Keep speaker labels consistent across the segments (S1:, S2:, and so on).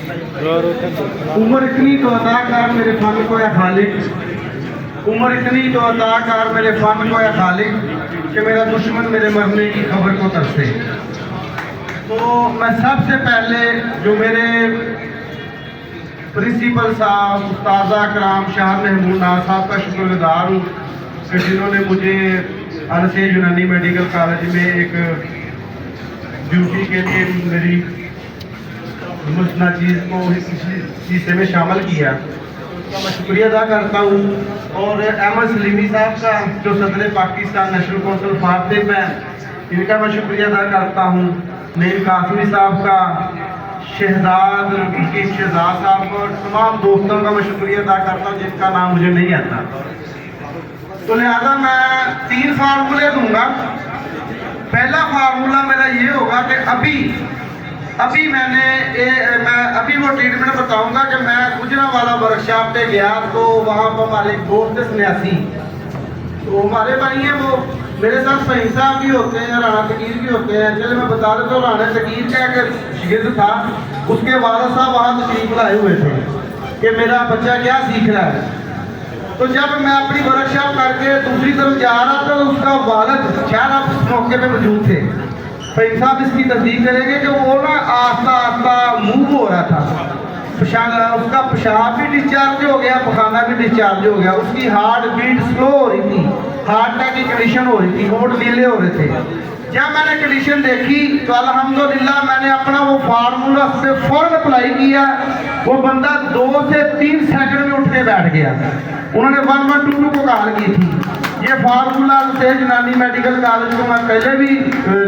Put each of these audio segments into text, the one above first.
S1: उम्र इतनी तो अदा कर मेरे फन को या खालिक, उम्र इतनी तो अदा कर मेरे फन को या खालिक कि मेरा दुश्मन मेरे मरने की खबर को तरसे। तो मैं सबसे पहले जो मेरे प्रिंसिपल साहब उस्ताद कराम शाह महमूद नाज साहब का शुक्रगुजार हूँ कि जिन्होंने मुझे अनसेज यूनानी मेडिकल कॉलेज में एक ड्यूटी के लिए मेरी मुस्ना चीज़ को इस हिस्से में शामिल किया, उसका मैं शुक्रिया अदा करता हूँ। और अहमद सलीमी साहब का जो सदर पाकिस्तान नेशनल कौंसिल फॉर तिब है, इनका मैं शुक्रिया अदा करता हूँ। नईम कासमी साहब का, शहजाद हकीम शहजाद साहब का और तमाम दोस्तों का मैं शुक्रिया अदा करता हूँ जिनका नाम मुझे नहीं आता। तो लिहाजा मैं 3 फार्मूले दूंगा। पहला फार्मूला मेरा ये होगा कि अभी मैं अभी वो ट्रीटमेंट बताऊंगा कि मैं गुजरांवाला वर्कशॉप पे गया तो वहाँ पर हमारे एक दोस्त सन्यासी, तो हमारे भाई हैं, वो मेरे साथ फहीम साहब भी होते हैं, राणा तकीर भी होते हैं। चले मैं बता देता हूँ, राणा तकीर का एक शिगिर्द था, उसके वालिद साहब वहाँ तशरीफ लाए हुए थे कि मेरा बच्चा क्या सीख रहा है। तो जब मैं अपनी वर्कशॉप करके दूसरी तरफ जा रहा था तो उसका वालिद शायद आप उस मौके पे मौजूद थे, फहीम साहब इसकी तस्दीक करेंगे कि वो ना आस्ता आस्ता मूव हो रहा था, उसका पेशाब भी डिस्चार्ज हो गया, पखाना भी डिस्चार्ज हो गया, उसकी हार्ट बीट स्लो हो रही थी, हार्ट अटैक की कंडीशन हो रही थी, होठ नीले हो रहे थे। जब मैंने कंडीशन देखी तो अल्हम्दुलिल्लाह मैंने अपना वो फार्मूला उस पर फौरन अप्लाई किया। वो बंदा 2 से 3 सेकंड में उठ के बैठ गया। उन्होंने 1122 को कॉल की थी। ये फार्मूला अनसेज यूनानी मेडिकल कॉलेज को मैं पहले भी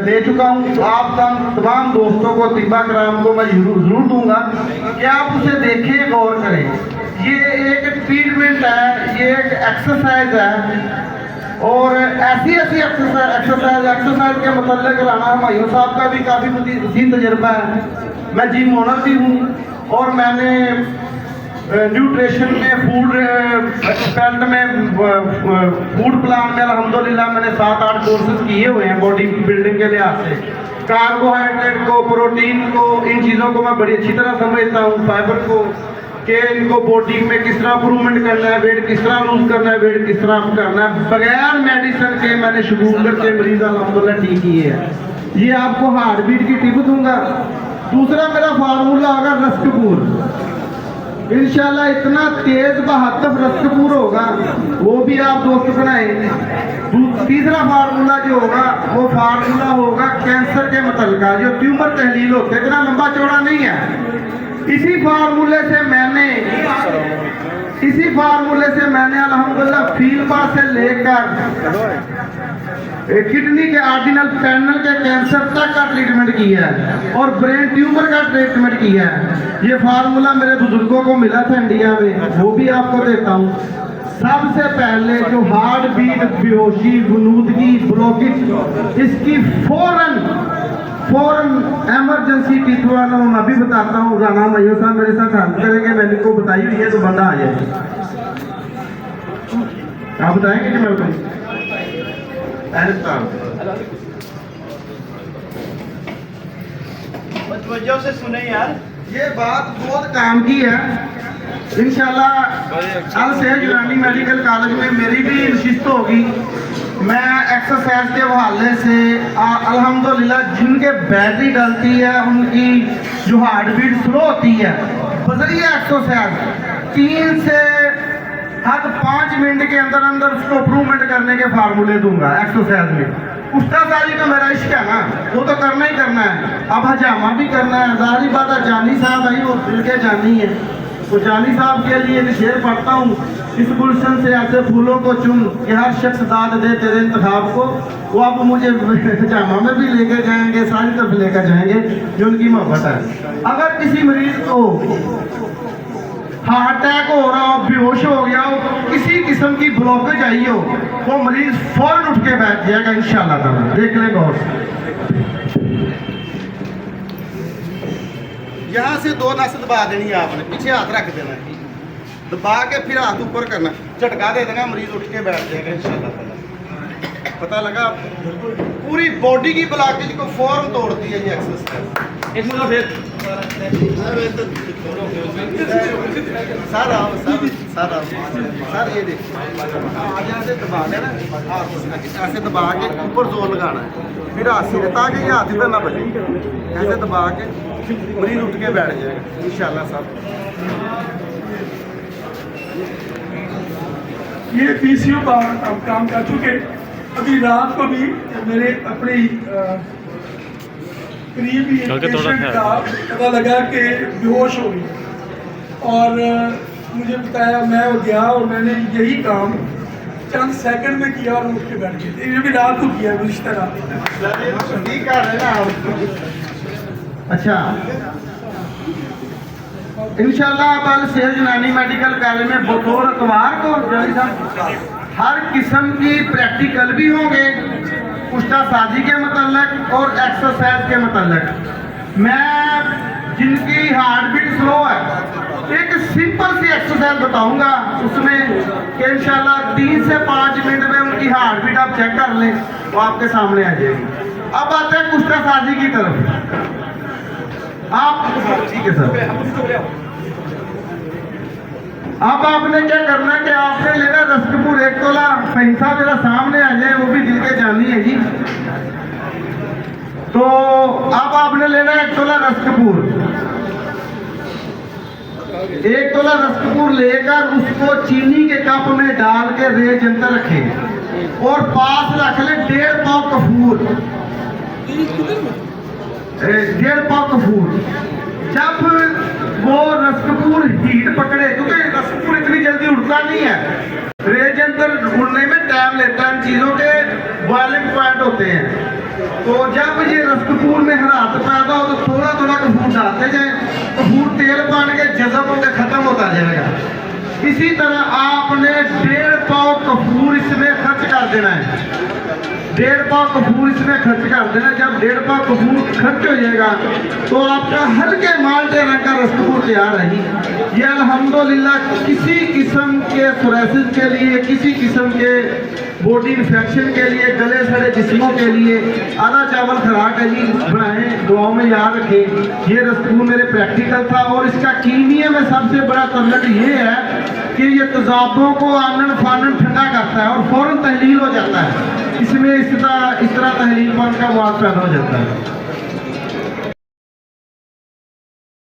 S1: दे चुका हूँ, तो आप तमाम दोस्तों को, तिब्बा कराम को मैं जरूर दूंगा कि आप उसे देखें, गौर करें। ये एक ट्रीटमेंट है, ये एक एक्सरसाइज है और ऐसी एक्सरसाइज के मतलब राणा हुमायूं साहब का भी काफ़ी वसीम तजर्बा है। मैं जिम ओनर भी हूँ और मैंने न्यूट्रिशन में, फूड एक्सपेरिमेंट में, फूड प्लान में अल्हम्दुलिल्लाह मैंने 7-8 कोर्सेज किए हुए हैं बॉडी बिल्डिंग के लिहाज से। कार्बोहाइड्रेट को, प्रोटीन को, इन चीज़ों को मैं बड़ी अच्छी तरह समझता हूँ, फाइबर को, कि इनको बॉडी में किस तरह इंप्रूवमेंट करना है, वेट किस तरह लूज करना है, वेट किस तरह करना है। बगैर मेडिसिन के मैंने शुगर के मरीज अल्हम्दुलिल्लाह ठीक किए हैं। ये आपको हार्ट बीट की टिप दूंगा। दूसरा मेरा फार्मूला होगा रस्कपूर। इंशाल्लाह इतना तेज बहातफ रस्कपूर होगा, वो भी आप दोस्त बनाएंगे। तीसरा फार्मूला जो होगा वो फार्मूला होगा कैंसर के मतलब जो ट्यूमर तहलील होते हैं, इतना लंबा चौड़ा नहीं है। इसी फार्मूले से मैंने अल्हम्दुलिल्लाह फील्बा से लेकर किडनी के आर्डिनल पैनल के कैंसर तक का ट्रीटमेंट किया है और ब्रेन ट्यूमर का ट्रीटमेंट किया है। ये फार्मूला मेरे बुजुर्गों को मिला था इंडिया में, वो भी आपको देता हूँ। सबसे पहले जो हार्ट बीट, बेहोशी, गुनूदगी, ब्लॉकेज, इसकी फौरन एमरजेंसी टिप वाला मैं भी बताता हूँ। राणा हुमायूं साहब मेरे साथ हेल्प करेंगे, मैंने को बताई हुई है तो बंदा आ जाए। आप बताएंगे कि मैं बताऊँ?
S2: से सुने यार,
S1: ये बात बहुत काम की है। इंशाल्लाह अनसेज यूनानी मेडिकल कॉलेज में मेरी भी नशिस्त होगी। मैं एक्सरसाइज के हवाले से अल्हम्दुलिल्लाह जिनके बैटरी डलती है, उनकी जो हार्ट बीट स्लो होती है, बजरिया एक्सरसाइज 3 से हद 5 मिनट के अंदर उसको इंप्रूवमेंट करने के फार्मूले दूंगा एक्सरसाइज में। उस्तादारी का मेरा इश्क है ना, वो तो करना ही करना है। अब हजामा भी करना है, जारी बात है। जानी साहब आई, वो दिल के जानी है, तो जानी साहब के लिए एक शेर पढ़ता हूँ। इस गुलशन से ऐसे फूलों को चुन कि हर शख्स दाद दे तेरे इंतखाब को। वो अब मुझे हजामा में भी लेके जाएंगे, सारी तरफ लेकर जाएंगे, जो उनकी मोहब्बत है। अगर किसी मरीज को हार्ट अटैक हो रहा हो, बेहोश हो गया हो, किसी किस्म की ब्लॉकेज आई हो, वो मरीज फौरन उठ के बैठ जाएगा इंशाल्लाह ताला। देख लें गौर से, यहाँ से 2 नस दबा देनी है आपने, पीछे हाथ रख देना है, दबा के फिर हाथ ऊपर करना, झटका दे देना, मरीज उठ के बैठ जाएगा इंशाल्लाह ताला। पता लगा? पूरी बॉडी की ब्लॉकेज को फौरन तोड़ती है ये एक्सरसाइज।
S2: एक मतलब फिर
S1: सर ये देखिए आज ऐसे दबा के ना ऐसे दबा के ऊपर जोर लगाना है, फिर हाथ सीधे ताकि ये हाथ इधर ना बजे, ऐसे दबा के मरीज उठ के बैठ जाएगा इंशाल्लाह साहब।
S3: ये पीसीओ का हम काम कर चुके। अभी रात को भी मेरे अपने करीब ही पेशेंट का पता लगा कि बेहोश हो गई और मुझे बताया, मैं गया और मैंने यही काम चंद सेकंड में किया और उठ के बैठ गए। ये भी रात को किया गुज़िश्ता रात।
S1: ठीक है ना। अच्छा इंशाल्लाह कल सेहत जनानी मेडिकल कॉलेज में बतौर अखबार को हर किस्म की प्रैक्टिकल भी होंगे कुश्ता साजी के मतलब और एक्सरसाइज के मतलब। मैं जिनकी हार्ट बीट स्लो है एक सिंपल सी एक्सरसाइज बताऊंगा, उसमें कि इंशाल्लाह 3 से 5 मिनट में उनकी हार्ट बीट आप चेक कर लें वो आपके सामने आ जाएगी। अब आते हैं कुश्ता साजी की तरफ। आप ठीक है सर, अब आपने क्या करना है कि आपने लेना रस्कपुर 1 तोला। पैसा मेरा सामने आ जाए वो भी दिल के जानी है जी। तो अब आपने लेना 1 तोला रस्कपुर। 1 तोला रस्कपुर लेकर उसको चीनी के कप में डाल के रेज अंदर रखें और पास रख ले 1.5 पाव कपूर। 1.5 पाव कपूर। जब वो रसकपूर हीट पकड़े, क्योंकि रसकपूर इतनी जल्दी उड़ता नहीं है, रेज अंदर उड़ने में टाइम लेता है, इन चीजों के बॉइलिंग पॉइंट होते हैं। तो जब ये रसकपूर में हरारत पैदा हो तो थोड़ा थोड़ा कपूर डालते जाए, कपूर तेल पान के जज़ब होकर खत्म होता जाएगा। इसी तरह आपने 1.5 पाव कपूर इसमें खर्च कर देना है। 1.5 पाव कपूर इसमें खर्च कर देना। जब 1.5 पाव कपूर खर्च हो जाएगा तो आपका हल्के माल्टे रंग का रसकपूर तैयार है। ये अल्हम्दुलिल्लाह किसी किस्म के सोरासिस के लिए, किसी किस्म के बॉडी इन्फेक्शन के लिए, गले सड़े जिस्मों के लिए आधा चावल खराक है जी, बनाएं, दुआओं में याद रखें। ये रसकपूर मेरे प्रैक्टिकल था और इसका कीमिया में सबसे बड़ा तल्लक ये है कि ये तेजाबों को आनन फानन ठंडा करता है और फौरन तहलील हो जाता है। इसमें इस तरह तहलील पान का मौका पैदा हो जाता है।